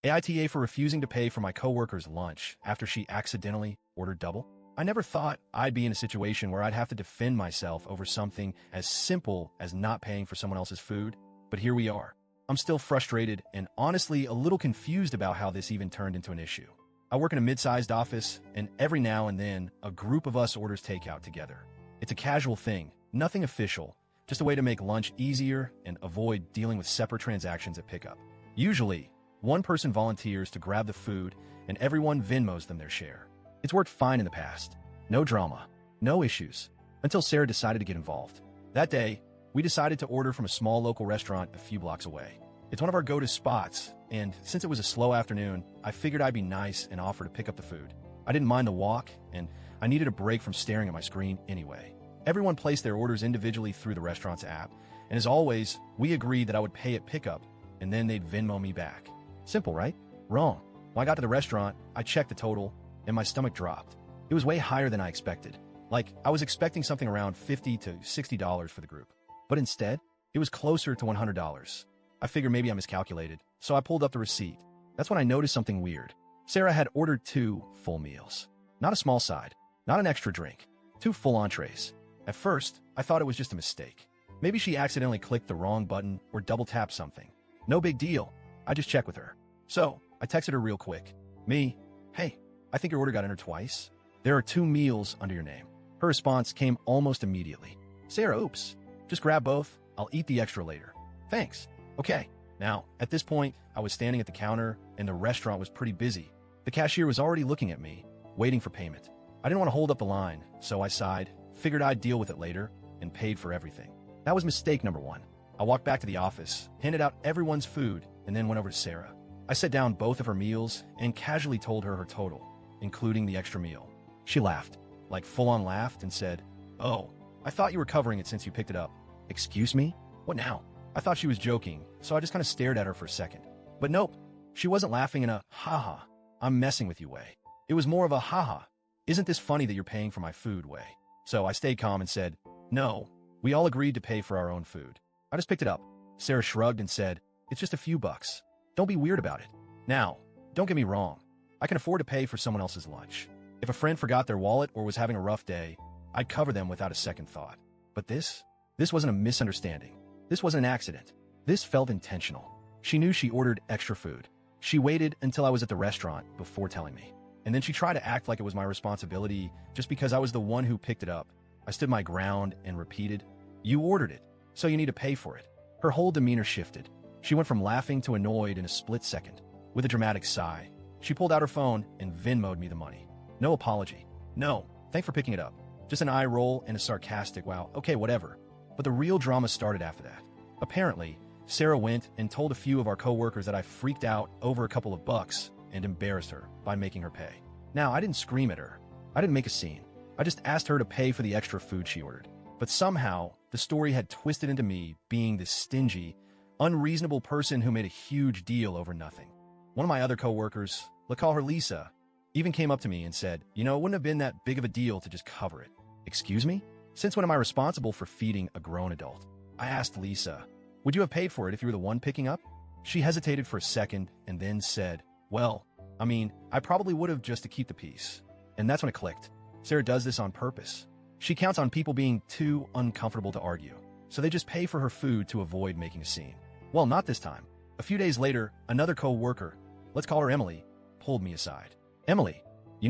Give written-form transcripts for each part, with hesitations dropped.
AITA for refusing to pay for my coworker's lunch after she accidentally ordered double? I never thought I'd be in a situation where I'd have to defend myself over something as simple as not paying for someone else's food, but here we are. I'm still frustrated and honestly a little confused about how this even turned into an issue. I work in a mid-sized office, and every now and then, a group of us orders takeout together. It's a casual thing, nothing official, just a way to make lunch easier and avoid dealing with separate transactions at pickup. Usually, one person volunteers to grab the food, and everyone Venmos them their share. It's worked fine in the past. No drama, no issues, until Sarah decided to get involved. That day, we decided to order from a small local restaurant a few blocks away. It's one of our go-to spots, and since it was a slow afternoon, I figured I'd be nice and offer to pick up the food. I didn't mind the walk, and I needed a break from staring at my screen anyway. Everyone placed their orders individually through the restaurant's app, and as always, we agreed that I would pay at pickup, and then they'd Venmo me back. Simple, right? Wrong. When I got to the restaurant, I checked the total, and my stomach dropped. It was way higher than I expected. Like, I was expecting something around $50 to $60 for the group. But instead, it was closer to $100. I figured maybe I miscalculated, so I pulled up the receipt. That's when I noticed something weird. Sarah had ordered 2 full meals. Not a small side, not an extra drink, 2 full entrees. At first, I thought it was just a mistake. Maybe she accidentally clicked the wrong button or double-tapped something. No big deal. I just checked with her. So, I texted her real quick. Hey, I think your order got entered twice. There are 2 meals under your name. Her response came almost immediately. Sarah, oops. Just grab both. I'll eat the extra later. Thanks. Okay. Now, at this point, I was standing at the counter, and the restaurant was pretty busy. The cashier was already looking at me, waiting for payment. I didn't want to hold up the line, so I sighed, figured I'd deal with it later, and paid for everything. That was mistake number 1. I walked back to the office, handed out everyone's food, and then went over to Sarah. I set down both of her meals and casually told her total, including the extra meal. She laughed, like full-on laughed, and said, "Oh, I thought you were covering it since you picked it up." Excuse me? What now? I thought she was joking, so I just kind of stared at her for a second. But nope, she wasn't laughing in a "haha, I'm messing with you" way. It was more of a "haha, isn't this funny that you're paying for my food" way. So I stayed calm and said, "No, we all agreed to pay for our own food. I just picked it up." Sarah shrugged and said, "It's just a few bucks. Don't be weird about it." Now, don't get me wrong. I can afford to pay for someone else's lunch. If a friend forgot their wallet or was having a rough day, I'd cover them without a second thought. But this wasn't a misunderstanding. This wasn't an accident. This felt intentional. She knew she ordered extra food. She waited until I was at the restaurant before telling me. And then she tried to act like it was my responsibility just because I was the one who picked it up. I stood my ground and repeated, "You ordered it, so you need to pay for it." Her whole demeanor shifted. She went from laughing to annoyed in a split second. With a dramatic sigh, she pulled out her phone and Venmo'd me the money. No apology. No, thanks for picking it up. Just an eye roll and a sarcastic, "Wow, okay, whatever." But the real drama started after that. Apparently, Sarah went and told a few of our coworkers that I freaked out over a couple of bucks and embarrassed her by making her pay. Now, I didn't scream at her. I didn't make a scene. I just asked her to pay for the extra food she ordered. But somehow, the story had twisted into me being this stingy, unreasonable person who made a huge deal over nothing. One of my other coworkers, let's call her Lisa, even came up to me and said, "It wouldn't have been that big of a deal to just cover it." Excuse me? Since when am I responsible for feeding a grown adult? I asked Lisa, "Would you have paid for it if you were the one picking up?" She hesitated for a second and then said, "Well, I probably would have just to keep the peace." And that's when it clicked. Sarah does this on purpose. She counts on people being too uncomfortable to argue, so they just pay for her food to avoid making a scene. Well, not this time. A few days later, another co-worker, let's call her Emily, pulled me aside. "Emily,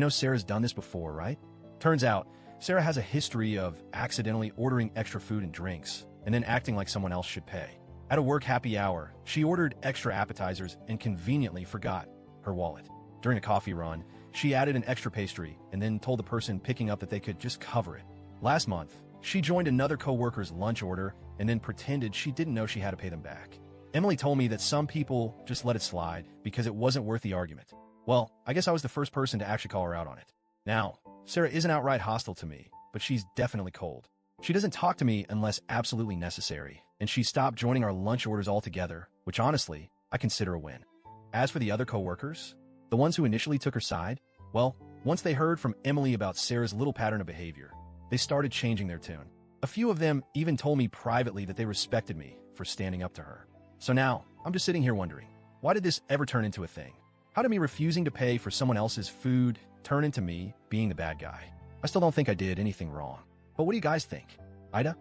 Sarah's done this before, right?" Turns out, Sarah has a history of accidentally ordering extra food and drinks, and then acting like someone else should pay. At a work happy hour, she ordered extra appetizers and conveniently forgot her wallet. During a coffee run, she added an extra pastry and then told the person picking up that they could just cover it. Last month, she joined another coworker's lunch order and then pretended she didn't know she had to pay them back. Emily told me that some people just let it slide because it wasn't worth the argument. Well, I guess I was the first person to actually call her out on it. Now, Sarah isn't outright hostile to me, but she's definitely cold. She doesn't talk to me unless absolutely necessary, and she stopped joining our lunch orders altogether, which honestly, I consider a win. As for the other coworkers, the ones who initially took her side, well, once they heard from Emily about Sarah's little pattern of behavior, they started changing their tune. A few of them even told me privately that they respected me for standing up to her. So now, I'm just sitting here wondering, Why did this ever turn into a thing? How did me refusing to pay for someone else's food turn into me being the bad guy? I still don't think I did anything wrong. But what do you guys think? AITA?